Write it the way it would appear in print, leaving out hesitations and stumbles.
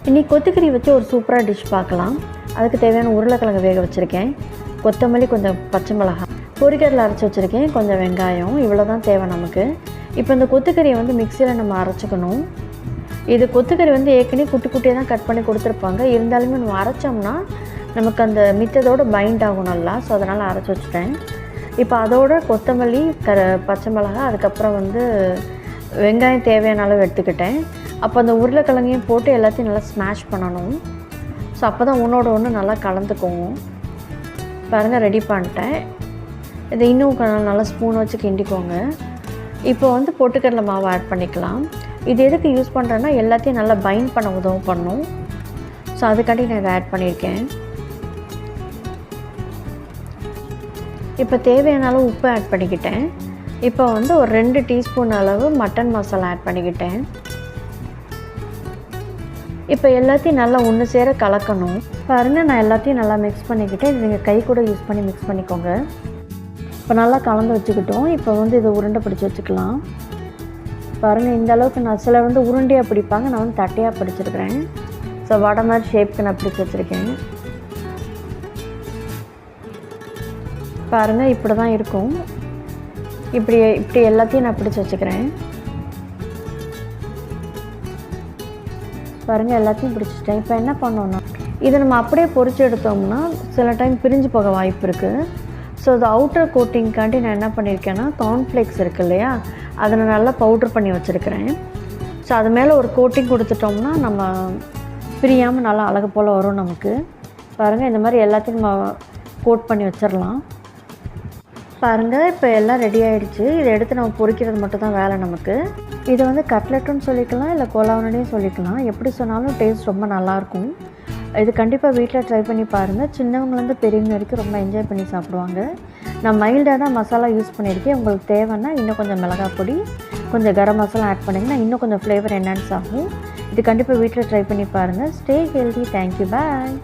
இன்றைக்கி கொத்துக்கறி வச்சு ஒரு சூப்பராக டிஷ் பார்க்கலாம். அதுக்கு தேவையான உருளைக்கிழங்கு வேக வச்சுருக்கேன், கொத்தமல்லி, கொஞ்சம் பச்சை மிளகாய், பொரிக்கடலை அரைச்சி வச்சுருக்கேன், கொஞ்சம் வெங்காயம், இவ்வளோ தான் தேவை நமக்கு. இப்போ இந்த கொத்துக்கறியை வந்து மிக்சியில் நம்ம அரைச்சிக்கணும். இது கொத்துக்கறி வந்து ஏற்கனவே குட்டி குட்டியாக தான் கட் பண்ணி கொடுத்துருப்பாங்க. இருந்தாலுமே நம்ம அரைச்சோம்னா நமக்கு அந்த மித்ததோடு பைண்ட் ஆகும் நல்லா. ஸோ அதனால் அரைச்சி வச்சுட்டேன். இப்போ அதோட கொத்தமல்லி, பச்சை மிளகாய், அதுக்கப்புறம் வந்து வெங்காயம் தேவையான அளவு எடுத்துக்கிட்டேன். அப்போ அந்த உருளைக்கிழங்கையும் போட்டு எல்லாத்தையும் நல்லா ஸ்மாஷ் பண்ணணும். ஸோ அப்போ தான் ஒன்றோட ஒன்று நல்லா கலந்துக்குவோம். பாருங்கள், ரெடி பண்ணிட்டேன். இதை இன்னும் நல்லா ஸ்பூன் வச்சு கிண்டிக்கோங்க. இப்போ வந்து பொட்டுக்கடலை மாவு ஆட் பண்ணிக்கலாம். இது எதுக்கு யூஸ் பண்ணுறேன்னா எல்லாத்தையும் நல்லா பைண்ட் பண்ண உதவி பண்ணும். ஸோ அதுக்காண்டி நான் இதை ஆட் பண்ணியிருக்கேன். இப்போ தேவையான அளவு உப்பு ஆட் பண்ணிக்கிட்டேன். இப்போ வந்து ஒரு 2 டீஸ்பூன் அளவு மட்டன் மசாலா ஆட் பண்ணிக்கிட்டேன். இப்போ எல்லாத்தையும் நல்லா ஒன்று சேர கலக்கணும். பாருங்கள், நான் எல்லாத்தையும் நல்லா மிக்ஸ் பண்ணிக்கிட்டேன். இது நீங்கள் கை கூட யூஸ் பண்ணி மிக்ஸ் பண்ணிக்கோங்க. இப்போ நல்லா கலந்து வச்சுக்கிட்டோம். இப்போ வந்து இதை உருண்டை பிடிச்சி வச்சுக்கலாம். பாருங்கள், இந்த அளவுக்கு நான் சில வந்து உருண்டையாக பிடிப்பாங்க, நான் வந்து தட்டையாக பிடிச்சிருக்கிறேன். ஸோ வடை மாதிரி ஷேப்புக்கு நான் பிடிச்சி வச்சுருக்கேன். பாருங்கள், இப்படி தான் இருக்கும். இப்படி எல்லாத்தையும் நான் பிடிச்சி வச்சுக்கிறேன். பாருங்கள், எல்லாத்தையும் பிடிச்சிட்டேன். இப்போ என்ன பண்ணோன்னா இதை நம்ம அப்படியே பொரிச்சு எடுத்தோம்னா சில டைம் பிரிஞ்சு போக வாய்ப்பு இருக்குது. ஸோ அது அவுட்டர் கோட்டிங்காண்டி நான் என்ன பண்ணியிருக்கேன்னா கார்ன்ஃப்ளேக்ஸ் இருக்குது இல்லையா, அதை நான் நல்லா பவுட்ரு பண்ணி வச்சுருக்கிறேன். ஸோ அது மேலே ஒரு கோட்டிங் கொடுத்துட்டோம்னா நம்ம பிரியாமல் நல்லா அழகு போல் வரும் நமக்கு. பாருங்கள், இந்த மாதிரி எல்லாத்தையும் நம்ம கோட் பண்ணி வச்சிடலாம். பாருங்கள், இப்போ எல்லாம் ரெடி ஆகிடுச்சு. இதை எடுத்து நம்ம பொரிக்கிறது மட்டும் தான் வேலை நமக்கு. இதை வந்து கட்லெட்டுன்னு சொல்லிக்கலாம், இல்லை கோலாவனடியும் சொல்லிக்கலாம். எப்படி சொன்னாலும் டேஸ்ட் ரொம்ப நல்லாயிருக்கும். இது கண்டிப்பாக வீட்டில் ட்ரை பண்ணி பாருங்கள். சின்னவங்கலேருந்து பெரியவங்க வரைக்கும் ரொம்ப என்ஜாய் பண்ணி சாப்பிடுவாங்க. நான் மைல்டாக தான் மசாலா யூஸ் பண்ணியிருக்கேன். உங்களுக்கு தேவைன்னா இன்னும் கொஞ்சம் மிளகாய் பொடி, கொஞ்சம் கரம் மசாலா ஆட் பண்ணிங்கன்னா இன்னும் கொஞ்சம் ஃப்ளேவர் என்ஹான்ஸ் ஆகும். இது கண்டிப்பாக வீட்டில் ட்ரை பண்ணி பாருங்கள். Stay healthy. தேங்க்யூ. பாய்.